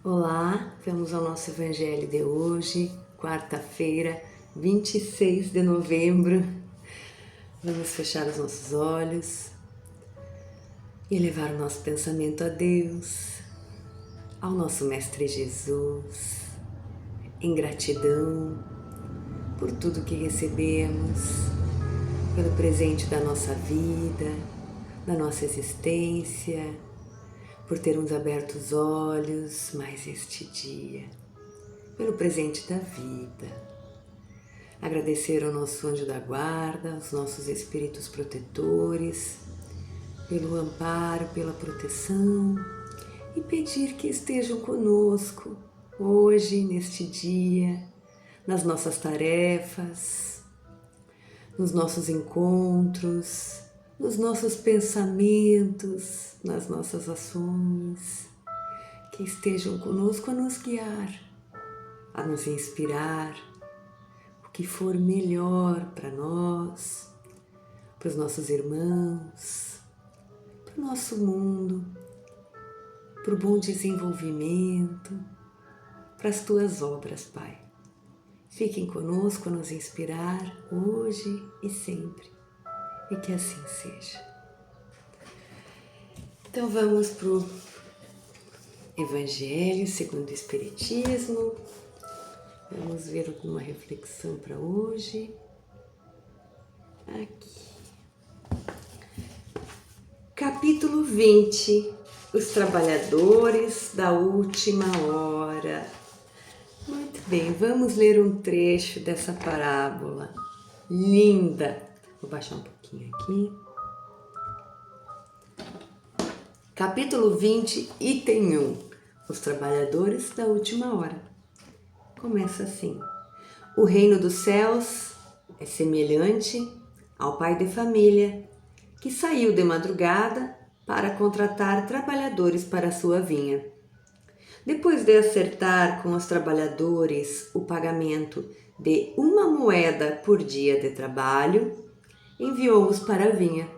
Olá, vamos ao nosso Evangelho de hoje, quarta-feira, 26 de novembro. Vamos fechar os nossos olhos e elevar o nosso pensamento a Deus, ao nosso Mestre Jesus, em gratidão por tudo que recebemos, pelo presente da nossa vida, da nossa existência, por termos aberto os olhos mais este dia, pelo presente da vida. Agradecer ao nosso anjo da guarda, aos nossos espíritos protetores, pelo amparo, pela proteção e pedir que estejam conosco hoje, neste dia, nas nossas tarefas, nos nossos encontros, nos nossos pensamentos, nas nossas ações, que estejam conosco a nos guiar, a nos inspirar, o que for melhor para nós, para os nossos irmãos, para o nosso mundo, para o bom desenvolvimento, para as tuas obras, Pai. Fiquem conosco a nos inspirar hoje e sempre. E que assim seja. Então vamos para o Evangelho segundo o Espiritismo. Vamos ver alguma reflexão para hoje. Aqui. Capítulo 20. Os trabalhadores da última hora. Muito bem, vamos ler um trecho dessa parábola. Linda! Vou baixar um pouquinho aqui. Capítulo 20, item 1. Os trabalhadores da última hora. Começa assim. O reino dos céus é semelhante ao pai de família que saiu de madrugada para contratar trabalhadores para a sua vinha. Depois de acertar com os trabalhadores o pagamento de 1 moeda por dia de trabalho, enviou-os para a vinha.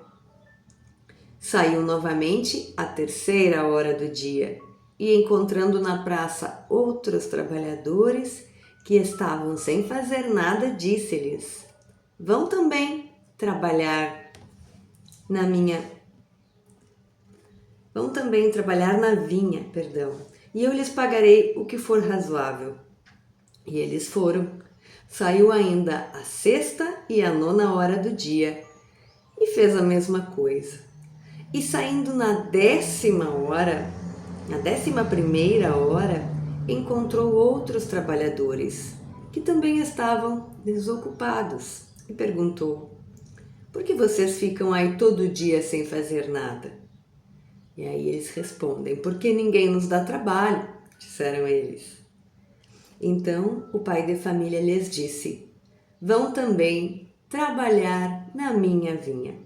Saiu novamente à 3ª hora do dia e, encontrando na praça outros trabalhadores que estavam sem fazer nada, disse-lhes: Vão também trabalhar na vinha, e eu lhes pagarei o que for razoável. E eles foram. Saiu ainda a 6ª e a 9ª hora do dia e fez a mesma coisa. E saindo na 10ª hora, na 11ª hora, encontrou outros trabalhadores que também estavam desocupados e perguntou: Por que vocês ficam aí todo dia sem fazer nada? E aí eles respondem: Porque ninguém nos dá trabalho, disseram eles. Então o pai de família lhes disse: Vão também trabalhar na minha vinha.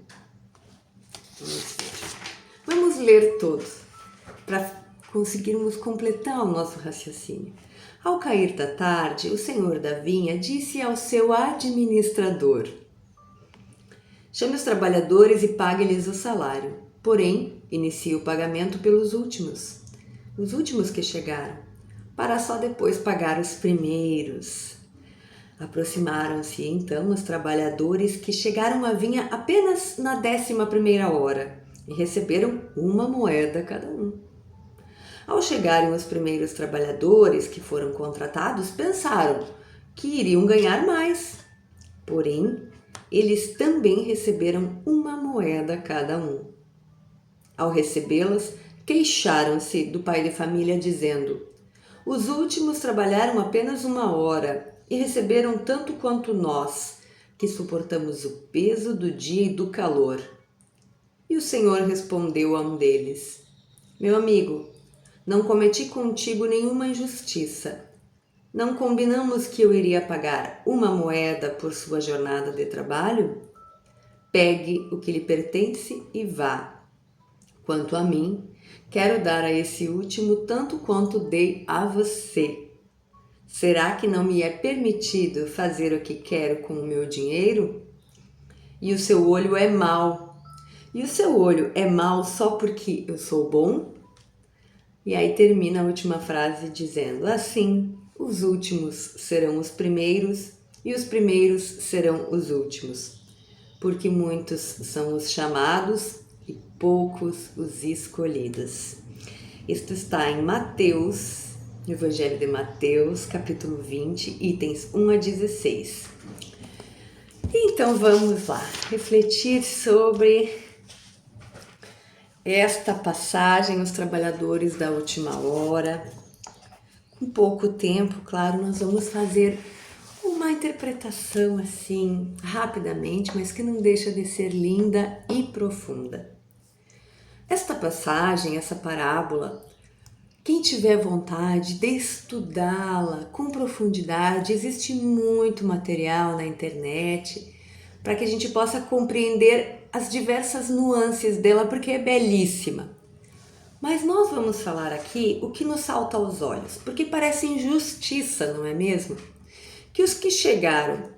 Vamos ler todos para conseguirmos completar o nosso raciocínio. Ao cair da tarde, o senhor da vinha disse ao seu administrador: Chame os trabalhadores e pague-lhes o salário. Porém, inicie o pagamento pelos últimos, os últimos que chegaram, para só depois pagar os primeiros. Aproximaram-se então os trabalhadores que chegaram à vinha apenas na 11ª hora e receberam 1 moeda cada um. Ao chegarem os primeiros trabalhadores que foram contratados, pensaram que iriam ganhar mais. Porém, eles também receberam 1 moeda cada um. Ao recebê-las, queixaram-se do pai de família, dizendo: Os últimos trabalharam apenas 1 hora e receberam tanto quanto nós, que suportamos o peso do dia e do calor. E o Senhor respondeu a um deles: Meu amigo, não cometi contigo nenhuma injustiça. Não combinamos que eu iria pagar 1 moeda por sua jornada de trabalho? Pegue o que lhe pertence e vá. Quanto a mim, quero dar a esse último tanto quanto dei a você. Será que não me é permitido fazer o que quero com o meu dinheiro? E o seu olho é mau. E o seu olho é mau só porque eu sou bom? E aí termina a última frase dizendo: assim, os últimos serão os primeiros e os primeiros serão os últimos, porque muitos são os chamados e poucos os escolhidos. Isto está em Mateus, no Evangelho de Mateus, capítulo 20, itens 1 a 16. Então vamos lá, refletir sobre esta passagem, os trabalhadores da última hora. Com pouco tempo, claro, nós vamos fazer uma interpretação assim, rapidamente, mas que não deixa de ser linda e profunda. Esta passagem, essa parábola, quem tiver vontade de estudá-la com profundidade, existe muito material na internet para que a gente possa compreender as diversas nuances dela, porque é belíssima. Mas nós vamos falar aqui o que nos salta aos olhos, porque parece injustiça, não é mesmo? Que os que chegaram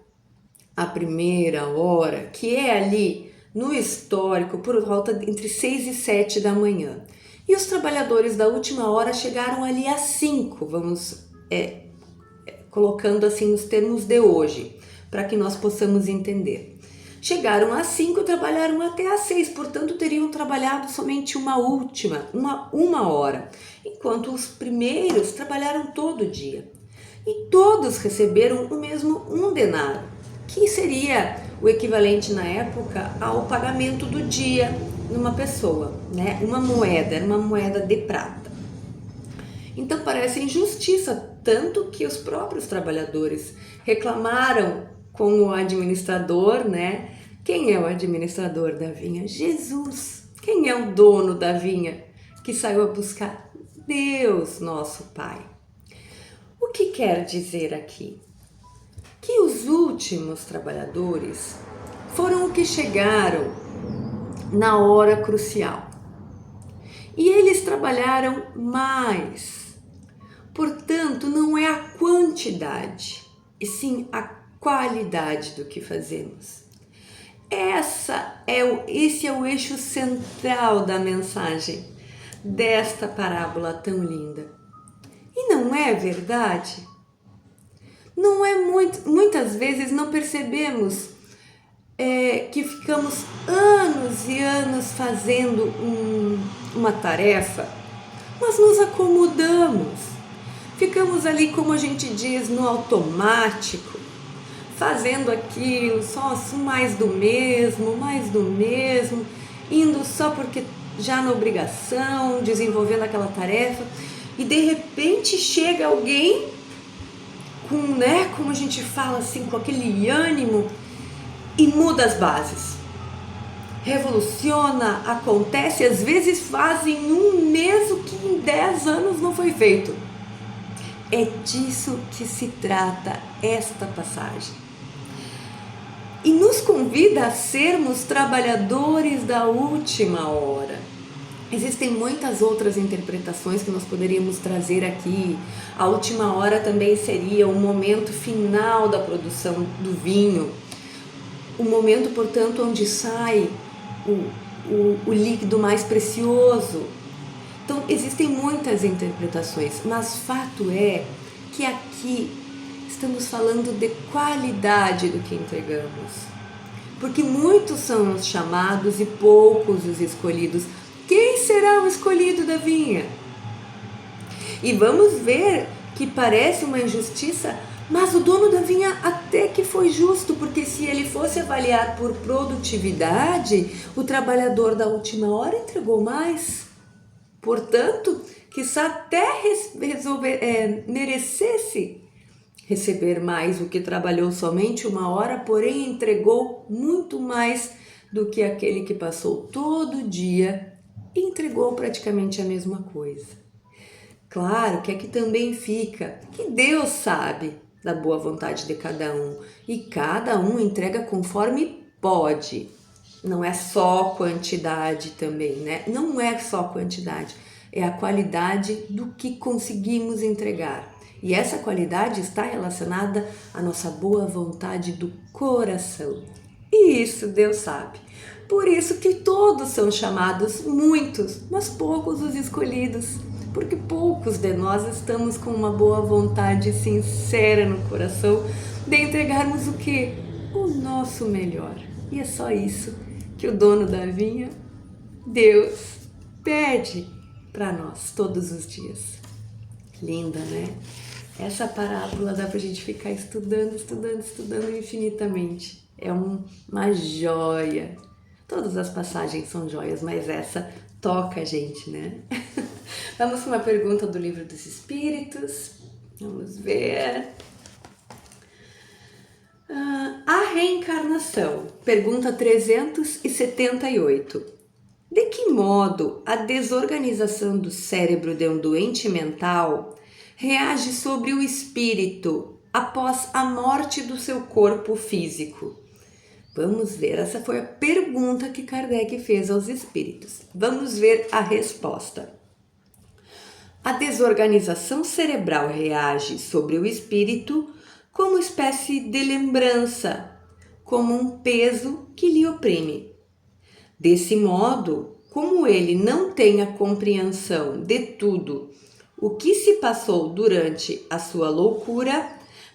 à primeira hora, que é ali no histórico, por volta entre 6 e 7 da manhã, e os trabalhadores da última hora chegaram ali às 5, vamos colocando assim os termos de hoje, para que nós possamos entender. Chegaram às 5 e trabalharam até às 6, portanto teriam trabalhado somente uma hora, enquanto os primeiros trabalharam todo dia. E todos receberam o mesmo um denário, que seria o equivalente na época ao pagamento do dia numa pessoa, né? Uma moeda de prata. Então parece injustiça, tanto que os próprios trabalhadores reclamaram com o administrador, né? Quem é o administrador da vinha? Jesus. Quem é o dono da vinha que saiu a buscar? Deus, nosso Pai. O que quer dizer aqui? Que os últimos trabalhadores foram os que chegaram na hora crucial. E eles trabalharam mais. Portanto, não é a quantidade, e sim a qualidade do que fazemos. Esse é o eixo central da mensagem desta parábola tão linda. E não é verdade? Não é muitas vezes não percebemos que ficamos anos e anos fazendo uma tarefa, mas nos acomodamos. Ficamos ali, como a gente diz, no automático, fazendo aquilo, só mais do mesmo, indo só porque já na obrigação, desenvolvendo aquela tarefa, e de repente chega alguém com, como a gente fala assim, com aquele ânimo e muda as bases. Revoluciona, acontece, às vezes faz em um mês o que em 10 anos não foi feito. É disso que se trata esta passagem. E nos convida a sermos trabalhadores da última hora. Existem muitas outras interpretações que nós poderíamos trazer aqui. A última hora também seria o momento final da produção do vinho. O momento, portanto, onde sai o líquido mais precioso. Então, existem muitas interpretações, mas fato é que aqui estamos falando de qualidade do que entregamos. Porque muitos são os chamados e poucos os escolhidos. Quem será o escolhido da vinha? E vamos ver que parece uma injustiça, mas o dono da vinha até que foi justo, porque se ele fosse avaliar por produtividade, o trabalhador da última hora entregou mais. Portanto, quizá até merecesse receber mais o que trabalhou somente uma hora, porém entregou muito mais do que aquele que passou todo dia e entregou praticamente a mesma coisa. Claro que aqui também fica que Deus sabe da boa vontade de cada um e cada um entrega conforme pode. Não é só quantidade também, né? Não é só quantidade, é a qualidade do que conseguimos entregar. E essa qualidade está relacionada à nossa boa vontade do coração. E isso Deus sabe. Por isso que todos são chamados, muitos, mas poucos os escolhidos. porque poucos de nós estamos com uma boa vontade sincera no coração de entregarmos o quê? O nosso melhor. E é só isso que o dono da vinha, Deus, pede para nós todos os dias. Linda, né? Essa parábola dá pra gente ficar estudando infinitamente. É uma joia. Todas as passagens são joias, mas essa toca a gente, né? Vamos para uma pergunta do Livro dos Espíritos. Vamos ver. A reencarnação. Pergunta 378. De que modo a desorganização do cérebro de um doente mental reage sobre o espírito após a morte do seu corpo físico? Vamos ver, essa foi a pergunta que Kardec fez aos espíritos. Vamos ver a resposta. A desorganização cerebral reage sobre o espírito como espécie de lembrança, como um peso que lhe oprime. Desse modo, como ele não tem a compreensão de tudo o que se passou durante a sua loucura,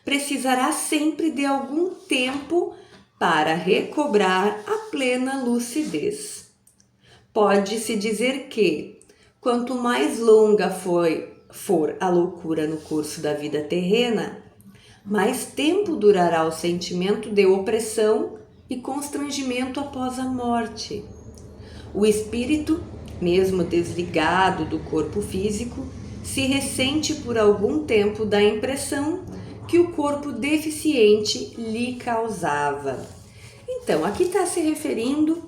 precisará sempre de algum tempo para recobrar a plena lucidez. Pode-se dizer que, quanto mais longa for a loucura no curso da vida terrena, mais tempo durará o sentimento de opressão e constrangimento após a morte. O espírito, mesmo desligado do corpo físico, se ressente por algum tempo da impressão que o corpo deficiente lhe causava. Então, aqui está se referindo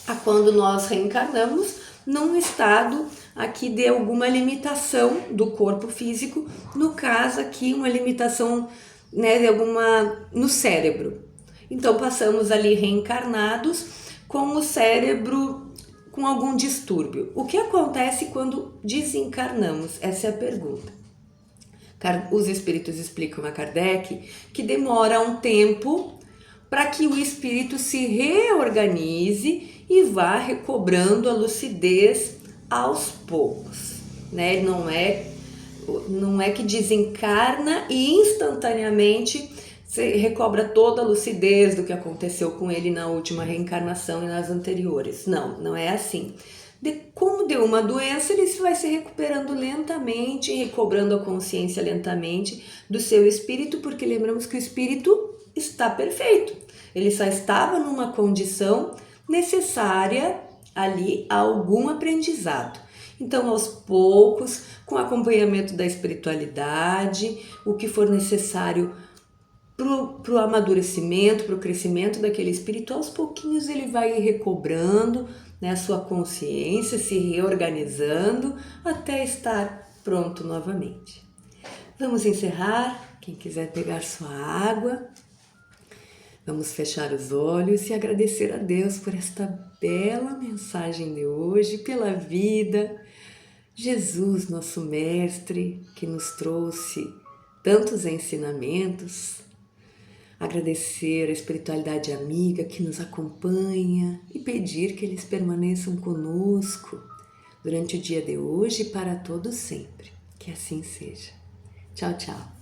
a quando nós reencarnamos num estado aqui de alguma limitação do corpo físico, no caso aqui uma limitação, né, de alguma no cérebro. Então passamos ali reencarnados com o cérebro com algum distúrbio. O que acontece quando desencarnamos? Essa é a pergunta. Os espíritos explicam a Kardec que demora um tempo para que o espírito se reorganize e vá recobrando a lucidez aos poucos, né? Não é que desencarna e instantaneamente se recobra toda a lucidez do que aconteceu com ele na última reencarnação e nas anteriores. Não é assim. Como deu uma doença, ele vai se recuperando lentamente, recobrando a consciência lentamente do seu espírito, porque lembramos que o espírito está perfeito. Ele só estava numa condição necessária ali a algum aprendizado. Então, aos poucos, com acompanhamento da espiritualidade, o que for necessário para o amadurecimento, para o crescimento daquele espírito, aos pouquinhos ele vai recobrando, né, a sua consciência, se reorganizando até estar pronto novamente. Vamos encerrar. Quem quiser pegar sua água, vamos fechar os olhos e agradecer a Deus por esta bela mensagem de hoje, pela vida. Jesus, nosso Mestre, que nos trouxe tantos ensinamentos. Agradecer a espiritualidade amiga que nos acompanha e pedir que eles permaneçam conosco durante o dia de hoje e para todo sempre. Que assim seja. Tchau, tchau.